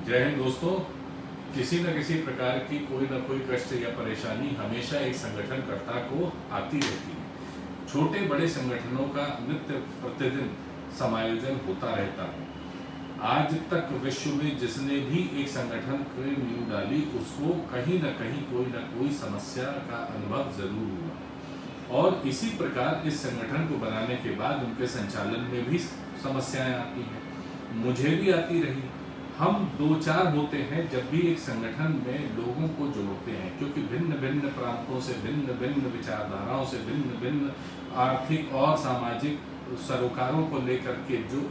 जय हिंद दोस्तों। किसी न किसी प्रकार की कोई न कोई कष्ट या परेशानी हमेशा एक संगठनकर्ता को आती रहती है। छोटे बड़े संगठनों का नित्य प्रतिदिन समायोजन होता रहता है। आज तक विश्व में जिसने भी एक संगठन की नींव डाली उसको कहीं न कहीं कोई न कोई समस्या का अनुभव जरूर हुआ और इसी प्रकार इस संगठन को बनाने के बाद उनके संचालन में भी समस्याएं आती हैं। मुझे भी आती रही। हम दो चार होते हैं जब भी एक संगठन में लोगों को जोड़ते हैं, क्योंकि भिन्न भिन्न प्रांतों से, भिन्न भिन्न विचारधाराओं से, भिन्न भिन्न आर्थिक और सामाजिक सरोकारों को लेकर के जो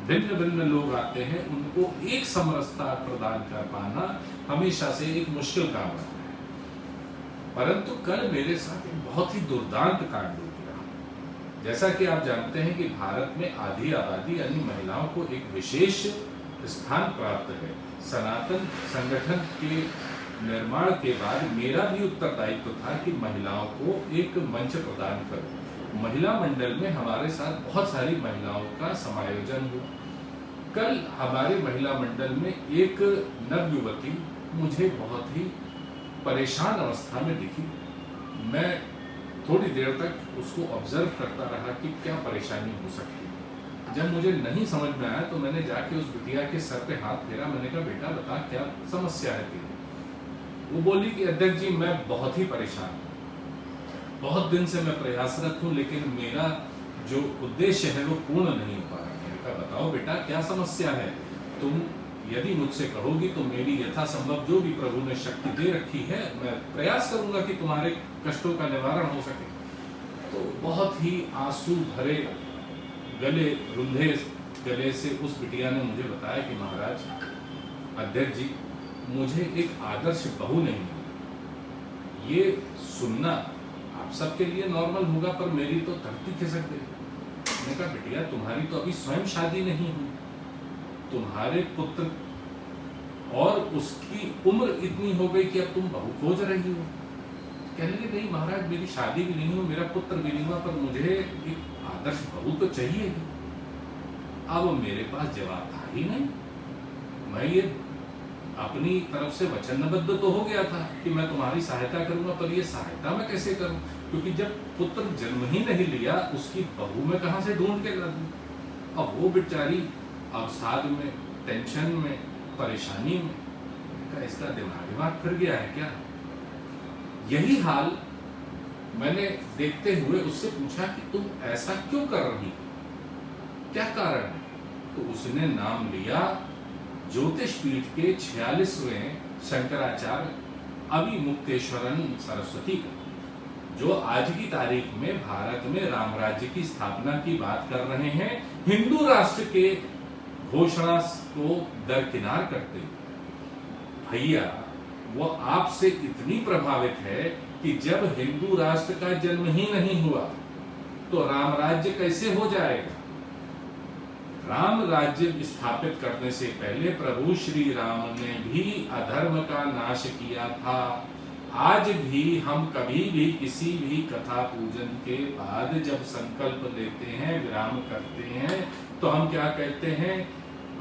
भिन्न भिन्न लोग आते हैं उनको एक समरसता प्रदान कर पाना हमेशा से एक मुश्किल काम रहा है। परंतु कल मेरे साथ एक बहुत ही दुर्दांत कांड हो गया। जैसा कि आप जानते हैं कि भारत में आधी आबादी यानी महिलाओं को एक विशेष स्थान प्राप्त है। सनातन संगठन के निर्माण के बाद मेरा भी उत्तरदायित्व था कि महिलाओं को एक मंच प्रदान करूं। महिला मंडल में हमारे साथ बहुत सारी महिलाओं का समायोजन हुआ। कल हमारे महिला मंडल में एक नवयुवती मुझे बहुत ही परेशान अवस्था में दिखी। मैं थोड़ी देर तक उसको ऑब्जर्व करता रहा कि क्या परेशानी हो सकती है। जब मुझे नहीं समझ में आया तो मैंने जाके उस बिटिया के सर पे हाथ फेरा। मैंने कहा, बेटा बता क्या समस्या है तेरी। वो बोली कि अध्यक्ष जी मैं बहुत ही परेशान हूँ, बहुत दिन से मैं प्रयासरत हूँ लेकिन मेरा जो उद्देश्य है वो पूर्ण नहीं हो पा रहा। मैंने कहा बताओ बेटा क्या समस्या है। तुम यदि मुझसे कहोगी तो मेरी यथासंभव जो भी प्रभु ने शक्ति दे रखी है मैं प्रयास करूंगा कि तुम्हारे कष्टों का निवारण हो सके। तो बहुत ही आंसू भरे गले रुंधे गले से उस बिटिया ने मुझे बताया कि महाराज अध्यक्ष जी मुझे एक आदर्श बहू नहीं मिली। ये सुनना आप सबके लिए नॉर्मल होगा पर मेरी तो धरती खिसक गई। मैंने कहा बिटिया तुम्हारी तो अभी स्वयं शादी नहीं हुई, तुम्हारे पुत्र और उसकी उम्र इतनी हो गई कि अब तुम बहू खोज रही हो। कहने लगे नहीं महाराज मेरी शादी भी नहीं हुई, मेरा पुत्र भी नहीं हुआ, पर मुझे एक आदर्श बहू तो चाहिए ही। अब मेरे पास जवाब था ही नहीं। मैं ये अपनी तरफ से वचनबद्ध तो हो गया था कि मैं तुम्हारी सहायता करूंगा, पर ये सहायता मैं कैसे करूं, क्योंकि जब पुत्र जन्म ही नहीं लिया उसकी बहू मैं कहां से ढूंढ के ला दूं। अब वो बेचारी अवसाद में, टेंशन में, परेशानी में, इसका दिमाग फिर गया है क्या। यही हाल मैंने देखते हुए उससे पूछा कि तुम ऐसा क्यों कर रही, क्या कारण है। तो उसने नाम लिया ज्योतिष पीठ के 46वें शंकराचार्य अविमुक्तेश्वरन सरस्वती का, जो आज की तारीख में भारत में राम राज्य की स्थापना की बात कर रहे हैं, हिंदू राष्ट्र के घोषणा को दरकिनार करते हुए। भैया वो आपसे इतनी प्रभावित है कि जब हिंदू राष्ट्र का जन्म ही नहीं हुआ तो राम राज्य कैसे हो जाएगा। राम राज्य स्थापित करने से पहले प्रभु श्री राम ने भी अधर्म का नाश किया था। आज भी हम कभी भी किसी भी कथा पूजन के बाद जब संकल्प लेते हैं, विराम करते हैं, तो हम क्या कहते हैं,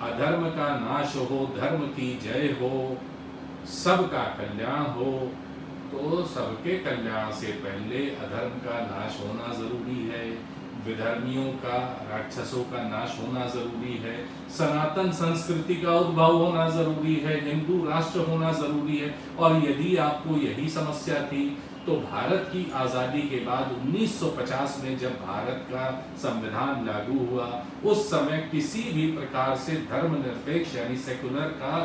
अधर्म का नाश हो, धर्म की जय हो, सबका कल्याण हो। तो सबके कल्याण से पहले अधर्म का नाश होना जरूरी है, विधर्मियों का, राक्षसों का नाश होना जरूरी है, सनातन संस्कृति का उद्भव होना जरूरी है, हिंदू राष्ट्र होना जरूरी है। और यदि आपको यही समस्या थी तो भारत की आजादी के बाद 1950 में जब भारत का संविधान लागू हुआ उस समय किसी भी प्रकार से धर्मनिरपेक्ष यानी सेकुलर का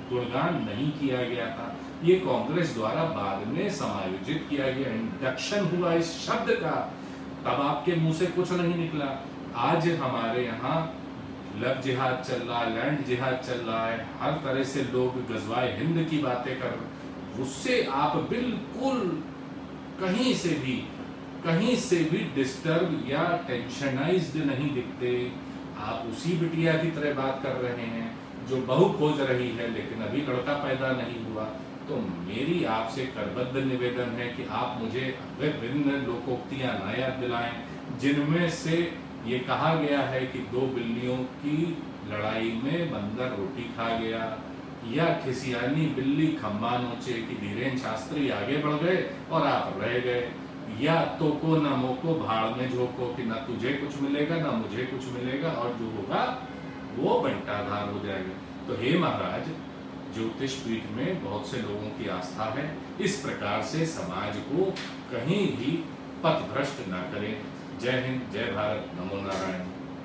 गुणगान नहीं किया गया था। ये कांग्रेस द्वारा बाद में समायोजित किया गया, इंडक्शन हुआ इस शब्द का, तब आपके मुंह से कुछ नहीं निकला। आज हमारे यहाँ लव जिहाद चल रहा है, लैंड जिहाद चल रहा है, हर तरह से लोग गजवाए हिंद की बातें कर रहे, उससे आप बिल्कुल कहीं से भी डिस्टर्ब या टेंशनाइज्ड नहीं दिखते। आप उसी बिटिया की तरह बात कर रहे हैं जो बहू खोज रही है लेकिन अभी लड़का पैदा नहीं हुआ। तो मेरी आपसे करबद्ध निवेदन है कि आप मुझे विभिन्न लोकोक्तियां ना याद दिलाएं जिनमें से ये कहा गया है कि दो बिल्लियों की लड़ाई में बंदर रोटी खा गया, या खिसियानी बिल्ली खम्बा नोचे कि धीरेन शास्त्री आगे बढ़ गए और आप रह गए, या तो को न मोको भाड़ में झोंको कि ना तुझे कुछ मिलेगा ना मुझे कुछ मिलेगा और जो होगा वो बंटाधार हो जाएगा। तो हे महाराज, ज्योतिष पीठ में बहुत से लोगों की आस्था है, इस प्रकार से समाज को कहीं भी पथभ्रष्ट ना करें। जय हिंद, जय भारत, नमो नारायण।